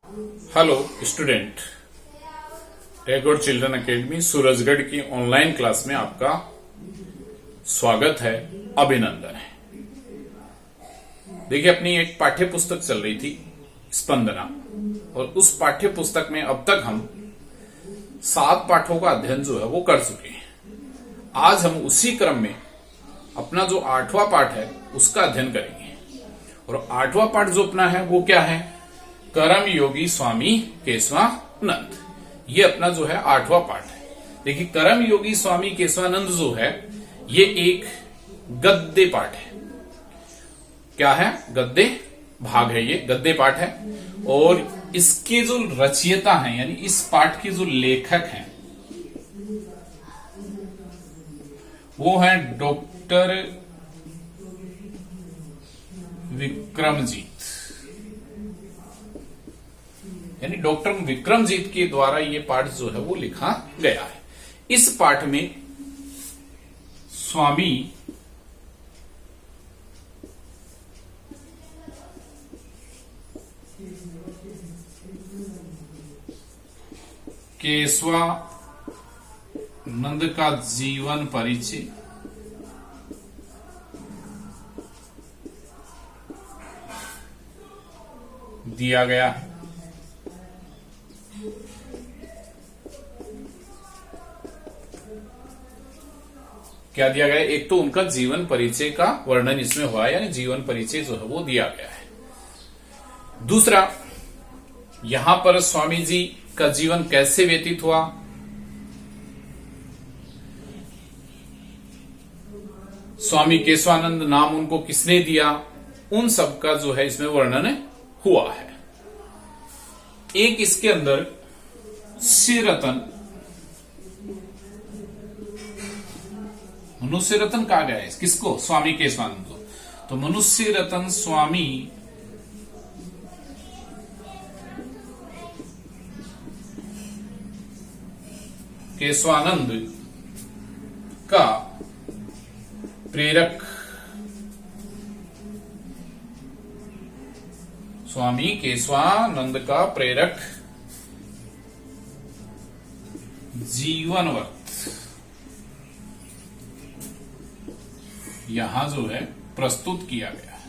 Hello student, Tagore children academy Surajgarh की online class में आपका स्वागत है, अभिनंदन है। देखिए, अपनी एक पाठ्य पुस्तक चल रही थी स्पंदना, और उस पाठ्य पुस्तक में अब तक हम 7 पाठों का अध्ययन जो है वो कर चुके हैं। आज हम उसी क्रम में अपना जो 8वां पाठ है उसका अध्ययन करेंगे। और 8वां पाठ जो अपना है वो क्या है? कर्म योगी स्वामी केशवानंद। ये अपना जो है 8वां पाठ है। देखिए, कर्म योगी स्वामी केशवानंद जो है ये एक गद्य पाठ है। क्या है? गद्य भाग है, ये गद्य पाठ है। और इसके जो रचयिता हैं, यानी इस पाठ के जो लेखक हैं वो है डॉक्टर विक्रमजीत, यानी डॉक्टर विक्रमजीत के द्वारा ये पाठ जो है वो लिखा गया है। इस पाठ में स्वामी केशवानंद का जीवन परिचय, दिया गया है। क्या दिया गया है? एक तो उनका जीवन परिचय का वर्णन इसमें हुआ है, यानी जीवन परिचय जो है वो दिया गया है। दूसरा, यहां पर स्वामी जी का जीवन कैसे व्यतीत हुआ, स्वामी केशवानंद नाम उनको किसने दिया, उन सब का जो है इसमें वर्णन हुआ है। एक इसके अंदर मनुष्य रतन कहा गया है। किसको? स्वामी केशवानंद को। तो मनुष्य रतन स्वामी केशवानंद का प्रेरक, स्वामी केशवानंद का प्रेरक जीवनवृत्त यहां जो है प्रस्तुत किया गया है।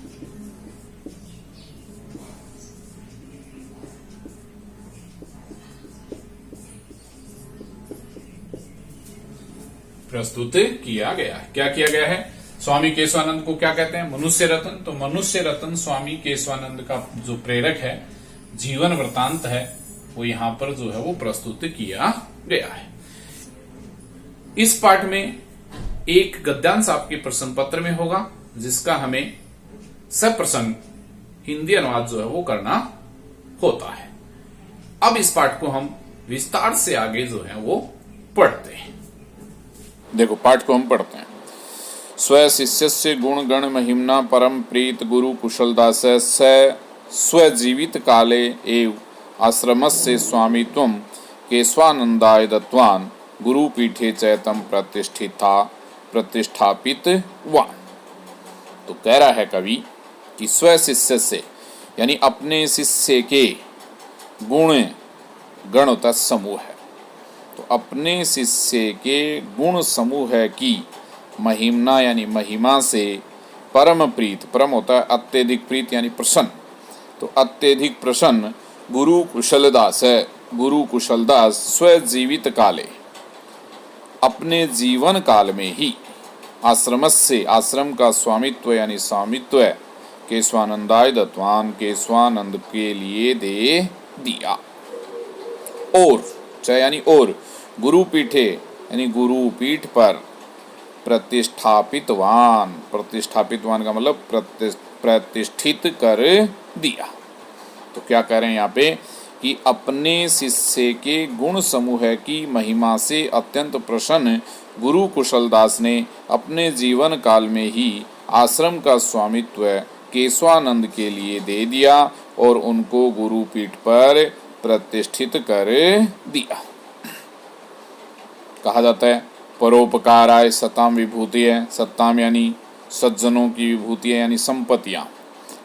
प्रस्तुत किया गया है। क्या किया गया है? स्वामी केशवानंद को क्या कहते हैं? मनुष्य रत्न। तो मनुष्य रत्न स्वामी केशवानंद का जो प्रेरक है, जीवन वृतांत है, वो यहां पर जो है वो प्रस्तुत किया गया है। इस पाठ में एक गद्यांश आपके प्रश्न पत्र में होगा, जिसका हमें सप्रसंग हिंदी अनुवाद जो है वो करना होता है। अब इस पाठ को हम विस्तार से आगे जो है वो पढ़ते हैं। देखो, पाठ को हम पढ़ते हैं। स्व शिष्यस्य गुण गण महिम्ना परम प्रीत गुरु कुशलदास स्वजीवित काले एव आश्रमस्य स्वामित्वं केशवानंदाय दत्तवान् गुरुपीठे चैतम प्रतिष्ठापित वा। तो कह रहा है कवि कि स्व शिष्य से, यानी अपने शिष्य के गुण गण होता समूह है। तो अपने शिष्य के गुण समूह है कि महिमना, यानी महिमा से, परम प्रीत, परम होता है अत्यधिक प्रीत यानी प्रसन्न, तो अत्यधिक प्रसन्न गुरु कुशलदास है। गुरु कुशलदास स्वजीवित काले, अपने जीवन काल में ही, आश्रम से, आश्रम का स्वामित्व यानी स्वामित्व केशवानंदाय दत्तवान, केशवानंद के लिए दे दिया। और यानी और गुरुपीठे, यानी गुरुपीठ पर प्रतिष्ठापितवान, प्रतिष्ठापितवान का मतलब प्रतिष्ठित कर दिया। तो क्या कह रहे हैं यहाँ पे कि अपने शिष्य के गुण समूह की महिमा से अत्यंत प्रसन्न गुरु कुशलदास ने अपने जीवन काल में ही आश्रम का स्वामित्व केशवानंद के लिए दे दिया और उनको गुरुपीठ पर प्रतिष्ठित कर दिया। कहा जाता है परोपकाराय सताम विभूति है। सत्ताम यानी सज्जनों की विभूति है, यानी संपत्तियां।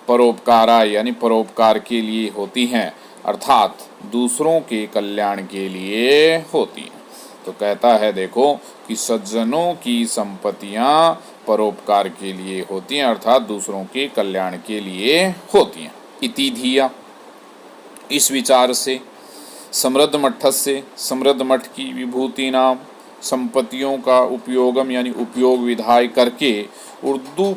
परोपकाराय यानी परोपकार के लिए होती हैं। अर्थात दूसरों के कल्याण के लिए होती हैं। तो कहता है देखो कि सज्जनों की संपत्तियां परोपकार के लिए होती हैं, अर्थात दूसरों के कल्याण के लिए होती हैं। इति धिया, इस विचार से, समृद्ध मठस्य, समृद्ध मठ की विभूति नाम संपत्तियों का उपयोगम यानी उपयोग विधाय करके उर्दू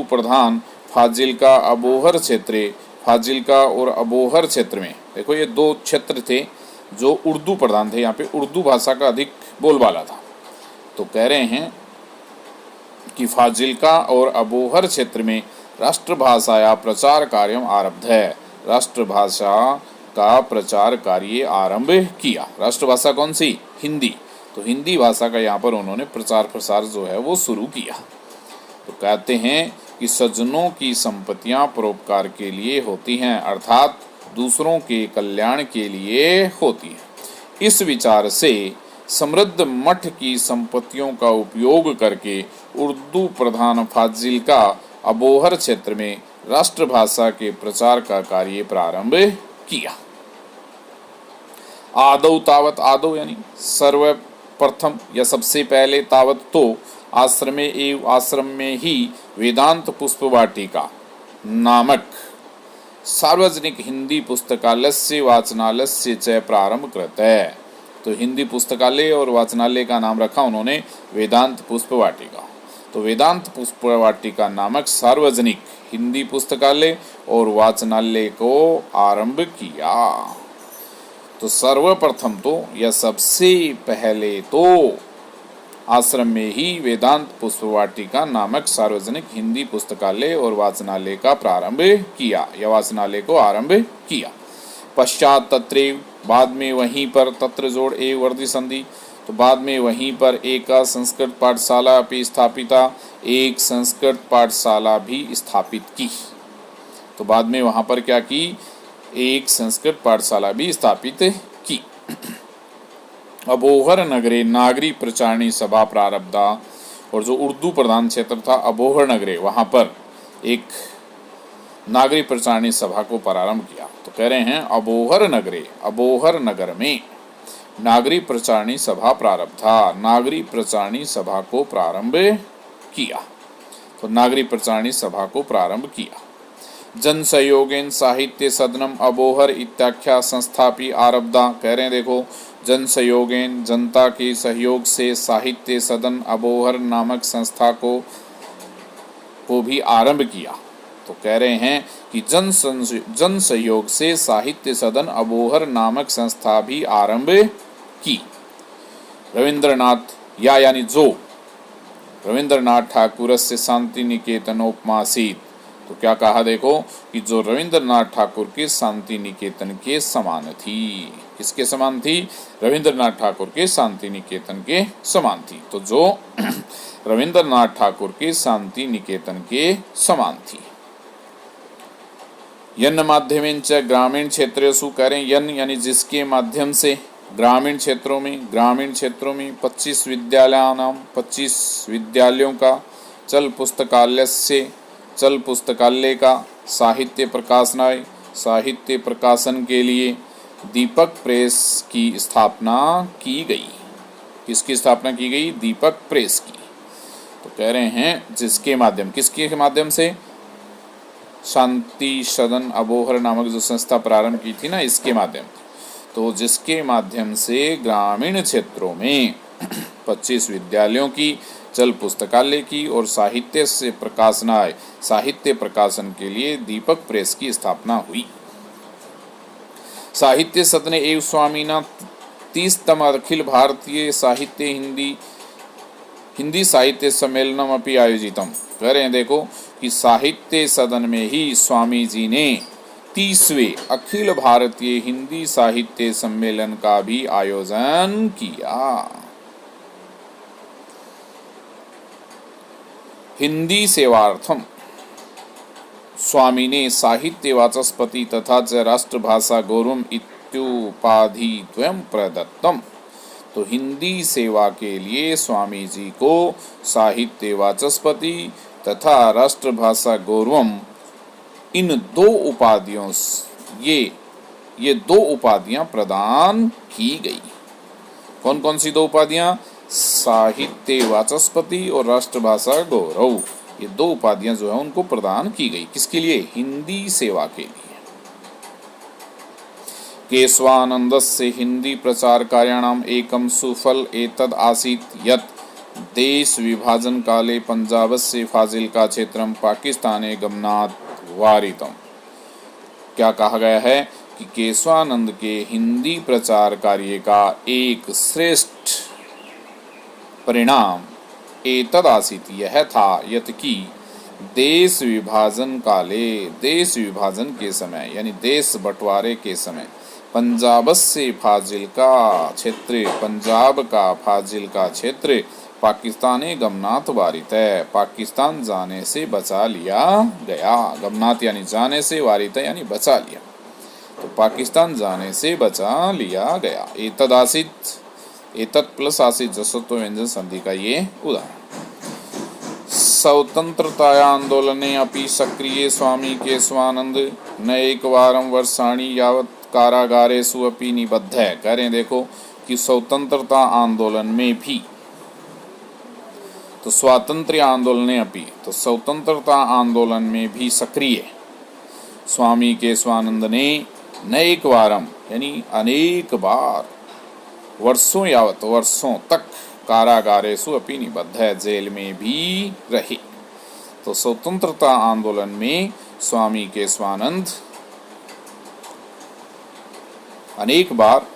प्रधान फाजिल्का अबोहर क्षेत्रे, फाजिल्का और अबोहर क्षेत्र में, देखो ये दो क्षेत्र थे जो उर्दू प्रधान थे, यहाँ पे उर्दू भाषा का अधिक बोलबाला था। तो कह रहे हैं कि फाजिल्का और अबोहर क्षेत्र में राष्ट्रभाषाया प्रचार कार्य आरब्ध है, राष्ट्रभाषा का प्रचार कार्य आरंभ किया। राष्ट्रभाषा कौन सी? हिंदी। तो हिंदी भाषा का यहाँ पर उन्होंने प्रचार प्रसार जो है वो शुरू किया। तो कहते हैं कि सज्जनों की संपत्तियां परोपकार के लिए होती हैं, अर्थात दूसरों के कल्याण के लिए होती हैं। इस विचार से समृद्ध मठ की संपत्तियों का उपयोग करके उर्दू प्रधान फाजिल्का अबोहर क्षेत्र में राष्ट्रभाषा के प्रचार का कार्य प्रारंभ किया। आदौ तावत, आदौ यानी सर्वप्रथम या सबसे पहले, तावत तो आश्रम में ही वेदांत पुष्प वाटिका नामक सार्वजनिक हिंदी पुस्तकालय से वाचनालय से च प्रारंभ करता है। तो हिंदी पुस्तकालय और वाचनालय का नाम रखा उन्होंने वेदांत पुष्प वाटिका। तो वेदांत पुष्प वाटिका नामक सार्वजनिक हिंदी पुस्तकालय और वाचनालय को आरंभ किया। तो सर्वप्रथम तो या सबसे पहले तो आश्रम में ही वेदांत पुष्प वाटिका नामक सार्वजनिक हिंदी पुस्तकालय और वाचनालय का प्रारंभ किया या वाचनालय को आरंभ किया। पश्चात तत्रेव, बाद में वहीं पर, तत्र जोड़ एव वर्धी संधि, तो बाद में वहीं पर एक संस्कृत पाठशाला भी स्थापिता, एक संस्कृत पाठशाला भी स्थापित की। तो बाद में वहां पर क्या की? एक संस्कृत पाठशाला भी स्थापित की। अबोहर नगरे नागरी प्रचारणी सभा प्रारब्धा, और जो उर्दू प्रधान क्षेत्र था अबोहर नगरे, वहां पर एक नागरी प्रचारणी सभा को प्रारंभ किया। तो कह रहे हैं अबोहर नगरे, अबोहर नगर में नागरी प्रचारणी सभा प्रारब्धा, नागरी प्रचारणी सभा को प्रारंभ किया। तो नागरी प्रचारणी सभा को प्रारंभ किया। जन सहयोगेन साहित्य सदनम अबोहर इत्याख्या संस्थापि आरब्धा, कह रहे हैं देखो जन सहयोगेन, जनता के सहयोग से साहित्य सदन अबोहर नामक संस्था को भी आरंभ किया। तो कह रहे हैं कि जन सहयोग से साहित्य सदन अबोहर नामक संस्था भी आरंभ की। रविंद्रनाथ या यानी जो रविंद्रनाथ ठाकुर से शांति निकेतनोपमासीत, तो क्या कहा देखो कि जो रविंद्रनाथ ठाकुर के शांति निकेतन के समान थी। किसके समान थी? रविंद्रनाथ ठाकुर के शांति निकेतन के समान थी। तो जो रविंद्रनाथ ठाकुर के शांति निकेतन के समान थी। यन माध्यमेन च ग्रामीण क्षेत्रेषु, करें यन यानी जिसके माध्यम से, ग्रामीण क्षेत्रों में 25 विद्यालयानाम, 25 विद्यालयों का, चल पुस्तकालय का, साहित्य प्रकाशनाय, साहित्य प्रकाशन के लिए दीपक प्रेस की स्थापना की गई। किसकी स्थापना की गई? दीपक प्रेस की। तो कह रहे हैं जिसके माध्यम, किसके माध्यम से? शांति सदन अबोहर नामक जो संस्था प्रारंभ की थी ना, इसके माध्यम। तो जिसके माध्यम से ग्रामीण क्षेत्रों में 25 विद्यालयों की, चल पुस्तकालय की और साहित्य से प्रकाशनाय, साहित्य प्रकाशन के लिए दीपक प्रेस की स्थापना हुई। साहित्य सदन एवं स्वामीना 30तम अखिल भारतीय साहित्य हिंदी साहित्य सम्मेलनम अपि आयोजितम, कह रहे हैं देखो कि साहित्य सदन में ही स्वामी जी ने 30वें अखिल भारतीय हिंदी साहित्य सम्मेलन का भी आयोजन किया। हिंदी सेवार्थम स्वामी ने साहित्य वाचस्पति तथा च राष्ट्रभाषा गौरवम इत्युपाधि द्वयं प्रदत्तम। तो हिंदी सेवा के लिए स्वामी जी को साहित्य वाचस्पति तथा राष्ट्रभाषा गौरवम, इन दो उपाधियों, ये ये 2 उपाधियां प्रदान की गई। कौन कौन सी 2 उपाधियां? साहित्य वाचस्पति और राष्ट्रभाषा गौरव, ये 2 उपाधियां जो है उनको प्रदान की गई। किसके लिए? हिंदी सेवा के लिए। केशवानंदस्य हिंदी प्रचार कार्याणाम एकम सुफल एतद आसीत् यत् देश विभाजन काले पंजाबस्य फाजिल्का क्षेत्रम पाकिस्ताने गमनात् वारितम। क्या कहा गया है कि केशवानंद के हिंदी प्रचार कार्य का एक श्रेष्ठ परिणाम एतद आसीत् यह था यत् कि देश विभाजन काले, देश विभाजन के समय यानी देश बंटवारे के समय, पंजाब से फाजिल्का क्षेत्र, पंजाब का फाजिल्का क्षेत्र पाकिस्ताने गमनात वारित है, पाकिस्तान जाने से बचा लिया गया। गमनात यानी जाने से, वारित यानी बचा लिया, तो पाकिस्तान जाने से बचा लिया गया। एतद आसीत्, एतत् प्लस आसीत् जसत्व व्यंजन संधि का ये उदाहरण। स्वतंत्रता आंदोलने अपि सक्रिय स्वामी केशवानंद न एकवारं वर्षाणि यावत् कारागारेषु अपि निबद्ध है। कह रहे हैं देखो कि स्वतंत्रता आंदोलन में भी, तो स्वातंत्र्य आंदोलने अपि, तो स्वतंत्रता आंदोलन में भी सक्रिय स्वामी केशवानंद ने नैक वारम यानी अनेक बार, वर्षों यावत वर्षों तक, कारागारेषु अपि निबद्ध है, जेल में भी रहे। तो स्वतंत्रता आंदोलन में स्वामी केशवानंद अनेक बार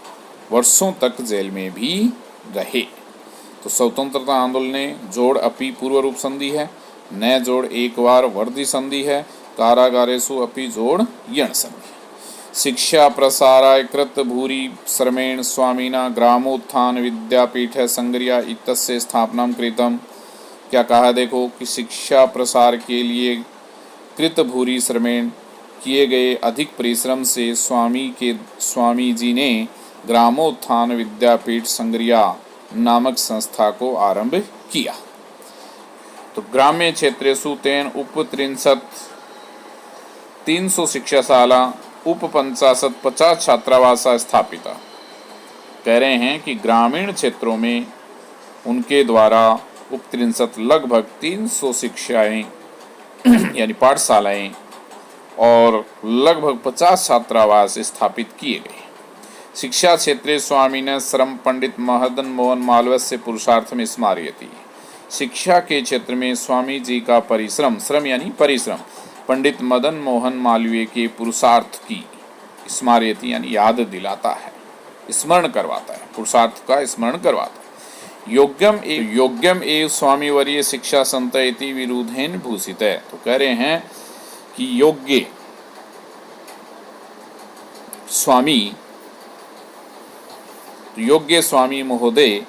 वर्षों तक जेल में भी रहे। तो स्वतंत्रता आंदोलन जोड़ अपि पूर्व रूप संधि है, न जोड़ एक बार वर्धी संधि है, कारागारेषु अपि जोड़ यण संधि। शिक्षा प्रसाराय कृत भूरि श्रमेण स्वामिना ग्रामोत्थान विद्यापीठ संग्रिया इत्यस्य स्थापना कृतम। क्या कहा देखो कि शिक्षा प्रसार के लिए कृत भूरि श्रमेण किए गए अधिक परिश्रम से स्वामी जी ने ग्रामोत्थान विद्यापीठ संग्रिया नामक संस्था को आरंभ किया। तो ग्राम्य क्षेत्रेषु तेन उप 300 शिक्षाशाला उप 50 छात्रावासा स्थापिता। कह रहे हैं कि ग्रामीण क्षेत्रों में उनके द्वारा उप 63 लगभग 300 शिक्षाएं यानी पाठशालाएं और लगभग 50 छात्रावास स्थापित किए गए। शिक्षा क्षेत्रे स्वामी ने श्रम पंडित मदन मोहन मालवीय से पुरुषार्थम स्मारयति। शिक्षा के क्षेत्र में स्वामी जी का परिश्रम, श्रम यानी परिश्रम, पंडित मदन मोहन मालवीय के पुरुषार्थ की स्मारयति यानी याद दिलाता है, स्मरण करवाता है, पुरुषार्थ का स्मरण करवाता है। योग्यम एव स्वामी वर्य शिक्षा संत इति विरुद्धेन भूषित है। तो कह रहे हैं कि योग्य स्वामी महोदय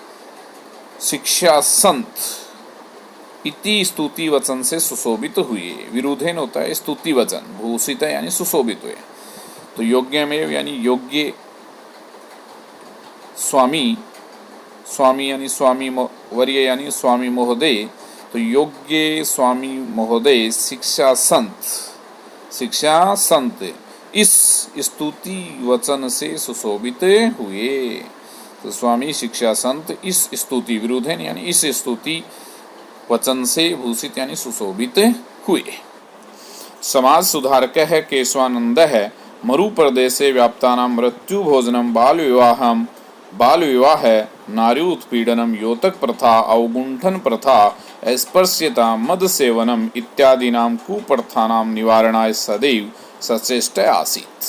शिक्षा संत इति स्तुति वचन से सुशोभित हुए। विरुद्धेन होता है स्तुति वचन, भूषित है यानी सुशोभित हुए। तो योग्यमेव यानी योग्य स्वामी यानी स्वामी वर्य यानी स्वामी महोदय। तो योग्य स्वामी महोदय शिक्षा संत इस स्तुति वचन से सुशोभित हुए। तो स्वामी शिक्षा संत इस स्तुति, विरुद्धेन यानी इस स्तुति वचन से भूषित यानी सुशोभित हुए। समाज सुधारक है केशवानंद है मरु प्रदेशे व्याप्तानां मृत्यु भोजनम बाल विवाह नारी उत्पीड़नम योतक प्रथा अवगुंठन प्रथा स्पर्श्यता मद सेवनम इत्यादिनां कुप्रथानां निवारणाय सदैव सचेष्ट आसीत्।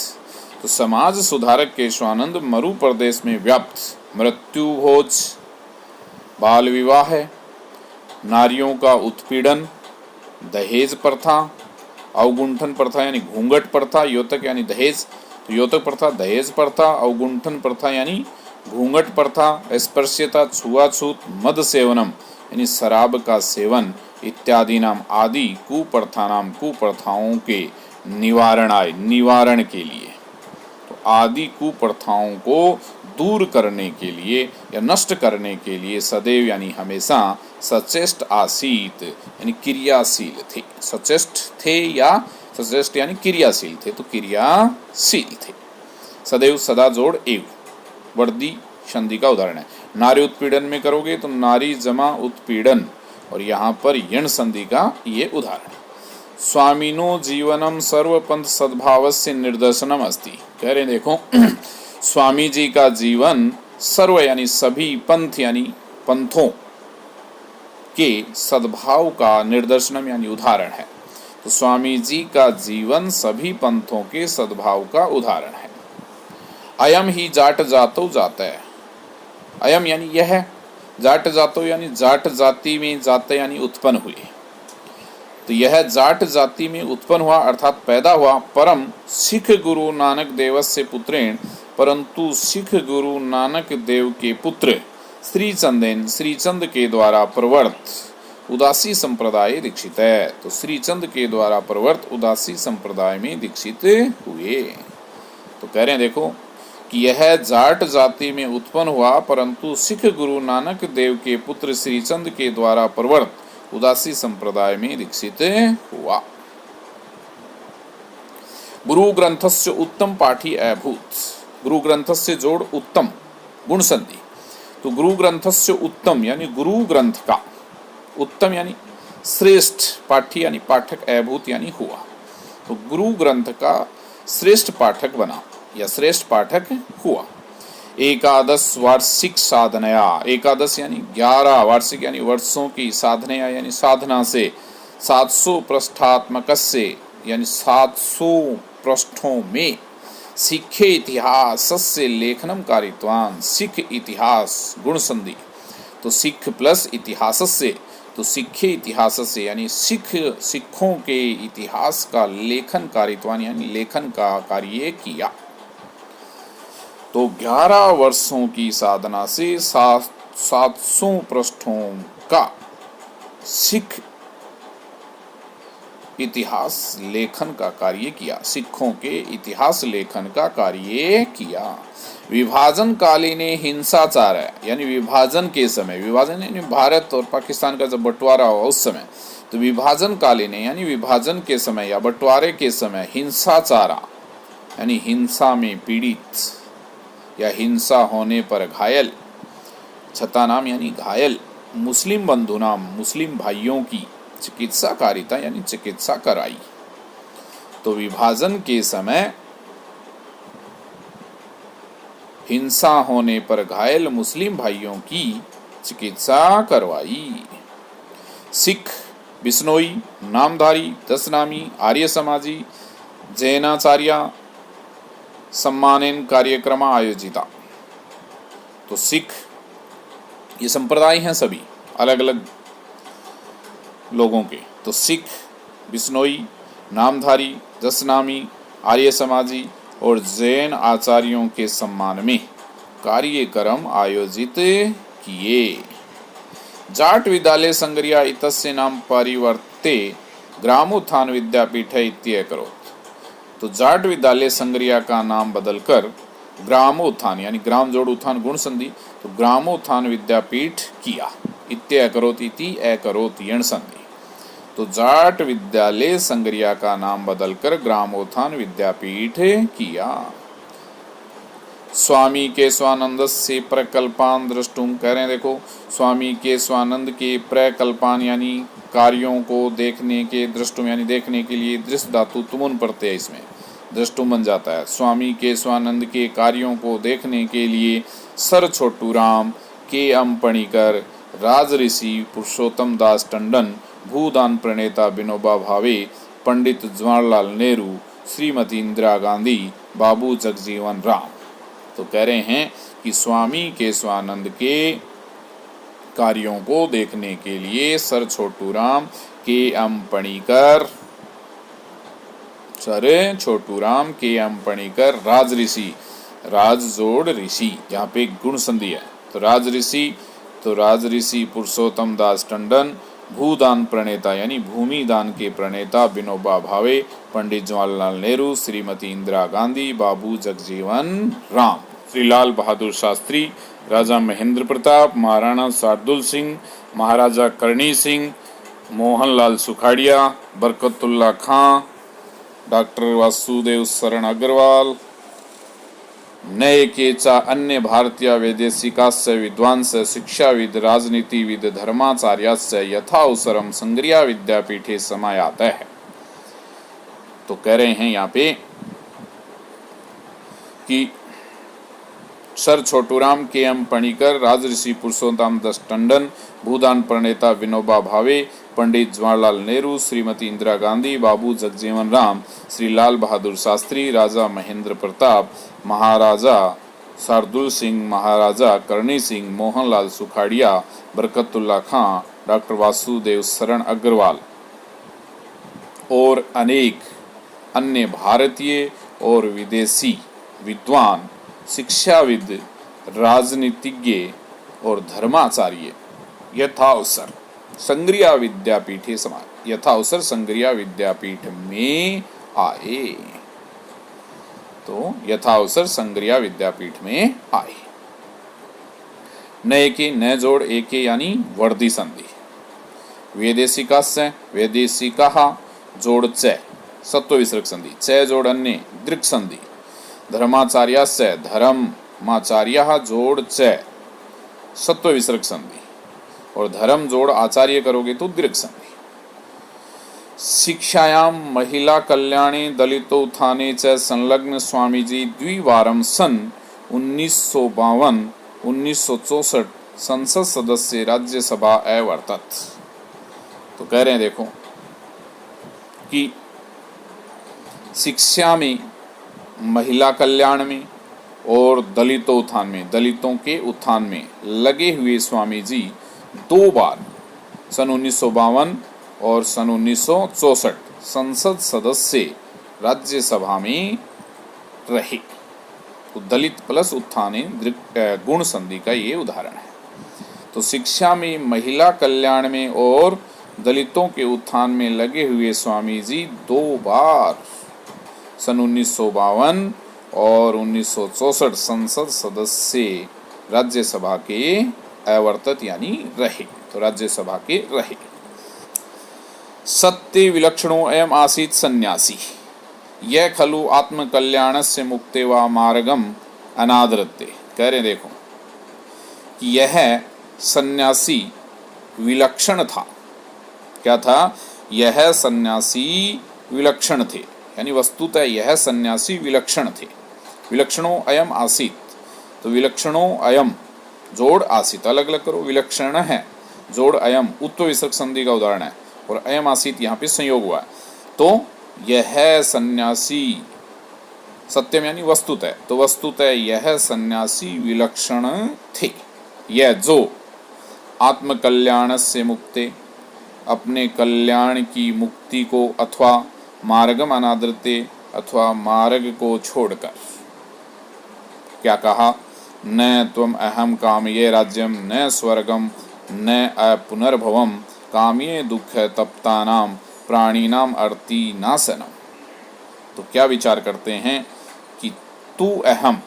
तो समाज सुधारक केशवानंद मरु प्रदेश में व्याप्त मृत्यु भोज, बाल विवाह, नारियों का उत्पीड़न, दहेज प्रथा, अवगुंठन प्रथा यानी घूंघट प्रथा, योतक यानी दहेज, तो योतक प्रथा दहेज प्रथा, अवगुंठन प्रथा यानी घूंघट प्रथा, स्पर्श्यता छुआछूत, मद सेवनम यानी शराब का सेवन, इत्यादि नाम आदि कुप्रथाओं के निवारण के लिए, तो आदि कुप्रथाओं को दूर करने के लिए या नष्ट करने के लिए सदैव यानी हमेशा सचेष्ट आसीत यानी क्रियाशील थे। सचेष्ट थे या सचेष्ट यानी क्रियाशील थे, तो क्रियाशील थे। सदैव सदा जोड़ एव वर्दी संधि का उदाहरण है। नारी उत्पीड़न में करोगे तो नारी जमा उत्पीड़न, और यहाँ पर यण संधि का ये उदाहरण है। स्वामिनो जीवनम सर्वपंथ सद्भावस्य निर्दर्शनम अस्ति। कह रहे देखो स्वामी जी का जीवन सर्व यानी सभी पंथ यानी पंथों के सद्भाव का निर्दर्शनम यानी उदाहरण है। तो स्वामी जी का जीवन सभी पंथों के सद्भाव का उदाहरण है। अयम ही जाट जातो जाता है। अयम यानी यह, जाट जातो यानी जाट जाति में जाते यानी उत्पन्न हुए। तो यह जाट जाति में उत्पन्न हुआ अर्थात पैदा हुआ। परम सिख गुरु नानक देवस्य पुत्रेण, परंतु सिख गुरु नानक देव के पुत्र श्रीचंदेन श्रीचंद के द्वारा प्रवर्त उदासी संप्रदाय दीक्षित है। तो श्रीचंद के द्वारा प्रवर्त उदासी संप्रदाय में दीक्षित हुए। तो कह रहे हैं देखो कि यह जाट जाति में उत्पन्न हुआ, परंतु सिख गुरु नानक देव के पुत्र श्रीचंद के द्वारा प्रवर्त उदासी संप्रदाय में दीक्षित हुआ। गुरु ग्रंथस्य उत्तम पाठी अभूत। गुरु ग्रंथस्य जोड़ उत्तम गुण संधि। तो गुरु ग्रंथस्य उत्तम यानी गुरु ग्रंथ का, उत्तम यानी श्रेष्ठ, पाठी यानी पाठक, अभूत यानी हुआ। तो गुरु ग्रंथ का श्रेष्ठ पाठक बना या श्रेष्ठ पाठक हुआ। एकादश वार्षिक साधनया, एकादश यानी 11 वार्षिक यानी वर्षों की, साधनया यानी साधना से, 700 पृष्ठात्मक से यानी 700 पृष्ठों में, सिखे इतिहास से लेखनम कारित्वान। सिख इतिहास गुण संधि। तो सिख प्लस इतिहास से, तो सिखे इतिहास से यानी सिखों के इतिहास का लेखन कारित्वान यानी लेखन का कार्य किया। तो 11 वर्षों की साधना से 700 पृष्ठों का सिख इतिहास लेखन का कार्य किया। सिखों के इतिहास लेखन का कार्य किया। विभाजन कालीन हिंसाचार है यानी विभाजन के समय, विभाजन यानी भारत और पाकिस्तान का जब बंटवारा हुआ उस समय, तो विभाजन कालीन यानी विभाजन के समय या बंटवारे के समय हिंसाचारा यानी हिंसा में पीड़ित या हिंसा होने पर घायल, छतानाम यानी घायल, मुस्लिम बंधुनाम मुस्लिम भाइयों की चिकित्साकारिता यानी चिकित्सा कराई। तो विभाजन के समय हिंसा होने पर घायल मुस्लिम भाइयों की चिकित्सा करवाई। सिख बिश्नोई नामधारी 10 नामी आर्य समाजी जैनाचार्य सम्मानेन कार्यक्रम आयोजिता। तो सिख ये संप्रदाय हैं सभी अलग अलग लोगों के। तो सिख बिश्नोई नामधारी 10 नामी आर्य समाजी और जैन आचार्यों के सम्मान में कार्यक्रम आयोजित किए। जाट विद्यालय संग्रिया इतस्य नाम परिवर्ते ग्रामोत्थान विद्यापीठ इत्यकरोत्। तो जाट विद्यालय संग्रिया का नाम बदलकर ग्रामोत्थान यानी ग्राम जोड़ उत्थान गुण संधि, तो ग्रामोत्थान विद्यापीठ किया। इत्यकरोत् इति अकरोत् यण संधि। तो जाट विद्यालय संग्रिया का नाम बदलकर ग्रामोत्थान विद्यापीठ किया। स्वामी केशवानंद से प्रकल्पान द्रष्टुम, कह रहे हैं देखो स्वामी केशवानंद के प्रकल्पान यानी कार्यों को देखने के, द्रष्टुम यानी देखने के लिए, दृष्ट धातु तुमुन प्रत्यय है इसमें, द्रष्टुम बन जाता है। स्वामी केशवानंद के कार्यों को देखने के लिए सर छोटू राम, के एम पणिकर, राज ऋषि पुरुषोत्तम दास टंडन, भूदान प्रणेता विनोबा भावे, पंडित जवाहरलाल नेहरू, श्रीमती इंदिरा गांधी, बाबू जगजीवन राम। तो कह रहे हैं कि स्वामी केशवानंद के कार्यों को देखने के लिए सर छोटू राम, के एम पणिकर, सर छोटू राम, के एम पणिकर, राज ऋषि, राज जोड़ ऋषि, यहाँ पे एक गुण संधि है। तो राज ऋषि पुरुषोत्तम दास टंडन, भूदान प्रणेता यानी भूमि दान के प्रणेता विनोबा भावे, पंडित जवाहरलाल नेहरू, श्रीमती इंदिरा गांधी, बाबू जगजीवन राम, श्री लाल बहादुर शास्त्री, राजा महेंद्र प्रताप, महाराणा शार्दुल सिंह, महाराजा करणी सिंह, मोहनलाल सुखाड़िया, बरकतुल्ला खां, डॉक्टर वासुदेव शरण अग्रवाल, नये केचा अन्य भारतीय वैदेशिकास्य विद्वांस्य शिक्षाविद राजनीतिविद धर्माचार्यास्य यथावसरम संग्रिया विद्यापीठे समायात है। तो कह रहे हैं यहाँ पे कि सर छोटूराम के एम पणिकर, राजऋषि पुरुषोत्तम दास टंडन, भूदान प्रणेता विनोबा भावे, पंडित जवाहरलाल नेहरू, श्रीमती इंदिरा गांधी, बाबू जगजीवन राम, श्री लाल बहादुर शास्त्री, राजा महेंद्र प्रताप, महाराजा शार्दुल सिंह, महाराजा करणी सिंह, मोहनलाल सुखाड़िया, बरकतुल्ला खां, डॉक्टर वासुदेव शरण अग्रवाल और अनेक अन्य भारतीय और विदेशी विद्वान, शिक्षाविद, राजनीतिज्ञ और धर्माचार्य यथावसर संग्रिया विद्यापीठे यथावसर संग्रिया विद्यापीठ में आए। तो यथावसर संग्रिया विद्यापीठ में आए। नए के न जोड़ एके यानी वर्दी संधि। वैदेशिकास्य वैदेशिका जोड़ च सत्व विसर्ग संधि, च जोड़ अन्य दृक् संधि। धर्माचार्यास्य धर्माचार्य जोड़ च सत्व विसर्ग संधि और धर्म जोड़ आचार्य करोगे तो दीर्घ संधि। शिक्षायाम महिला कल्याणे दलितोत्थाने च संलग्न स्वामीजी द्विवारं सन 1952-1964 संसद सदस्य राज्यसभा अवर्तत। तो कह रहे हैं देखो कि शिक्षा में, महिला कल्याण में और दलितों उत्थान में, दलितों के उत्थान में लगे हुए स्वामी जी 2 बार सन 1952 और सन 1964 संसद सदस्य राज्यसभा में रहे। तो दलित प्लस उत्थाने गुण संधि का ये उदाहरण है। तो शिक्षा में, महिला कल्याण में और दलितों के उत्थान में लगे हुए स्वामी जी 2 बार सन 1952 और 1964 संसद सदस्य राज्यसभा के अवर्तत यानी रहे। तो राज्यसभा के रहे। सत्य विलक्षणो एवं आसीत सन्यासी यह खलु आत्मकल्याणस्य मुक्ते व मार्गम अनादृत्य। कह रहे देखो कि यह सन्यासी विलक्षण था। क्या था? यह सन्यासी विलक्षण थे, यानी वस्तुतः यह सन्यासी विलक्षण थे। विलक्षणो अयम आसीत, तो विलक्षणो अयम जोड़ आसीत अलग अलग करो। विलक्षण है जोड़ अयम उत्व विसर्ग संधि का उदाहरण है और अयम आसीत यहाँ पे संयोग हुआ है। तो यह सन्यासी, सत्यम यानी वस्तुतः, तो वस्तुतः यह सन्यासी विलक्षण थे। यह जो आत्मकल्याण से मुक्ते, अपने कल्याण की मुक्ति को, अथवा मार्गम अनादृते, अथवा मार्ग को छोड़कर, क्या कहा? न त्वम अहम कामये राज्यम न स्वर्गम न पुनर्भवम कामये दुख तप्तानाम प्राणीनाम अर्ति नाशनम। तो क्या विचार करते हैं कि तू अहम,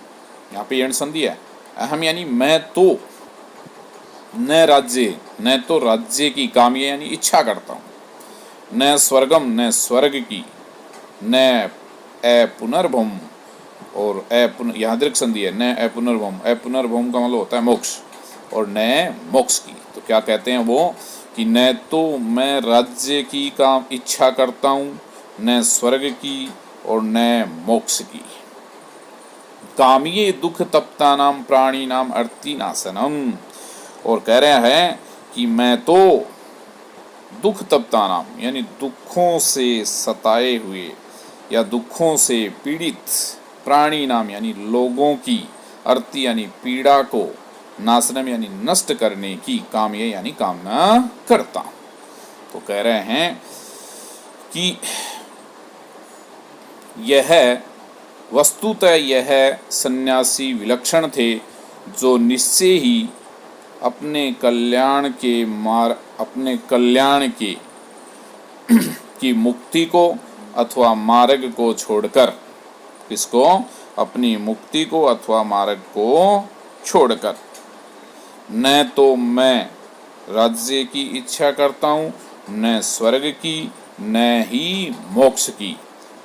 यहाँ पे यण संधि है, अहम यानी मैं तो, न राज्य, न तो राज्य की, कामये यानी इच्छा करता हूँ, न स्वर्गम न स्वर्ग की, न पुनर्भवम और यहाँ दीर्घ संधि है, न अपुनर्भवम, अपुनर्भवम का मतलब होता है मोक्ष, और न मोक्ष की। तो क्या कहते हैं वो कि न तो मैं राज्य की काम इच्छा करता हूँ, न स्वर्ग की और न मोक्ष की। कामिये दुख तप्ता नाम प्राणी नाम अर्ति नाशनम। और कह रहे हैं कि मैं तो दुख तप्ता नाम यानी दुखों से सताए हुए या दुखों से पीड़ित, प्राणी नाम यानी लोगों की, अर्ति यानी पीड़ा को, नाशनम यानी नष्ट करने की, कामये यानी कामना करता। तो कह रहे हैं कि यह वस्तुतः यह सन्यासी विलक्षण थे जो निश्चय ही अपने कल्याण के की मुक्ति को अथवा मार्ग को छोड़कर, किसको? अपनी मुक्ति को अथवा मार्ग को छोड़कर, न तो मैं राज्य की इच्छा करता हूँ, न स्वर्ग की, न ही मोक्ष की,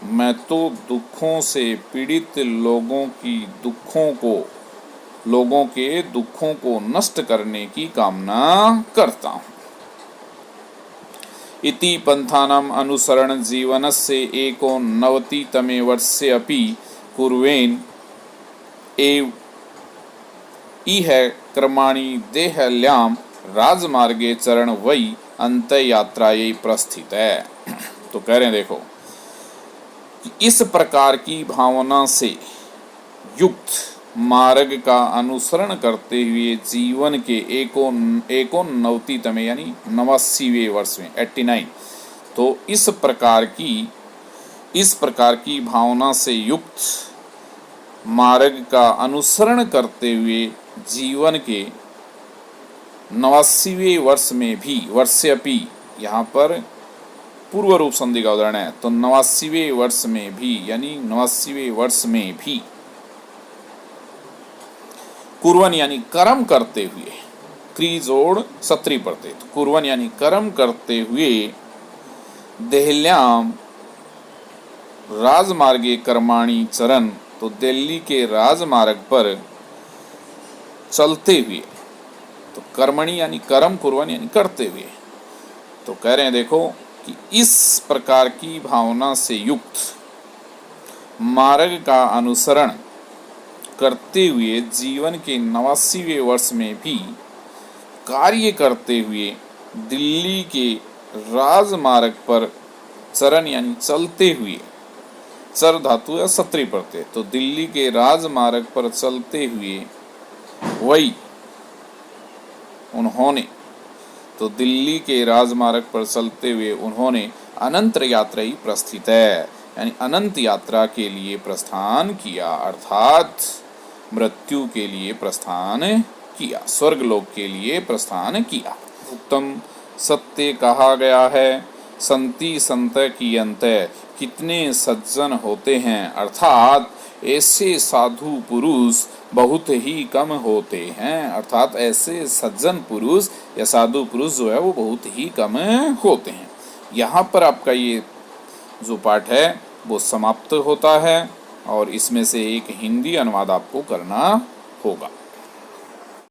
मैं तो दुखों से पीड़ित लोगों के दुखों को नष्ट करने की कामना करता हूँ। इति पंथानाम अनुसरण जीवनस्य 89तमे वर्षे अपि कुर्वेन् एव इह कर्माणि देहल्याम राजमार्गे चरण वही अंत यात्रायै प्रस्थित है। तो कह रहे हैं देखो कि इस प्रकार की भावना से युक्त मार्ग का अनुसरण करते हुए जीवन के 89तमे यानी 89वें वर्ष में 89, तो इस प्रकार की भावना से युक्त मार्ग का अनुसरण करते हुए जीवन के 89वें वर्ष में भी, वर्षेऽपि यहाँ पर पूर्व रूप संधि का उदाहरण है, तो 89वें वर्ष में भी यानी 89वें वर्ष में भी कुर्वन यानी कर्म करते हुए, क्री जोड़ सत्री पढ़ते, तो कुर्वन यानी कर्म करते हुए देहल्याम राजमार्गे कर्माणि चरण, तो दिल्ली के राजमार्ग पर चलते हुए, तो कर्मणि यानी कर्म, कुर्वन यानी करते हुए। तो कह रहे हैं देखो कि इस प्रकार की भावना से युक्त मार्ग का अनुसरण करते हुए जीवन के 89वें वर्ष में भी कार्य करते हुए दिल्ली के राजमार्ग पर चरण यानी चलते हुए, चर धातु या सत्री पढ़ते, तो दिल्ली के राजमार्ग पर चलते हुए वही उन्होंने, तो दिल्ली के राजमार्ग पर चलते हुए उन्होंने अनंत यात्रा ही प्रस्थित है यानी अनंत यात्रा के लिए प्रस्थान किया, अर्थात मृत्यु के लिए प्रस्थान किया, स्वर्गलोक के लिए प्रस्थान किया। उत्तम सत्य कहा गया है, संति संत की अंत, कितने सज्जन होते हैं, अर्थात ऐसे साधु पुरुष बहुत ही कम होते हैं, अर्थात ऐसे सज्जन पुरुष या साधु पुरुष जो है वो बहुत ही कम होते हैं। यहाँ पर आपका ये जो पाठ है वो समाप्त होता है और इसमें से एक हिंदी अनुवाद आपको करना होगा।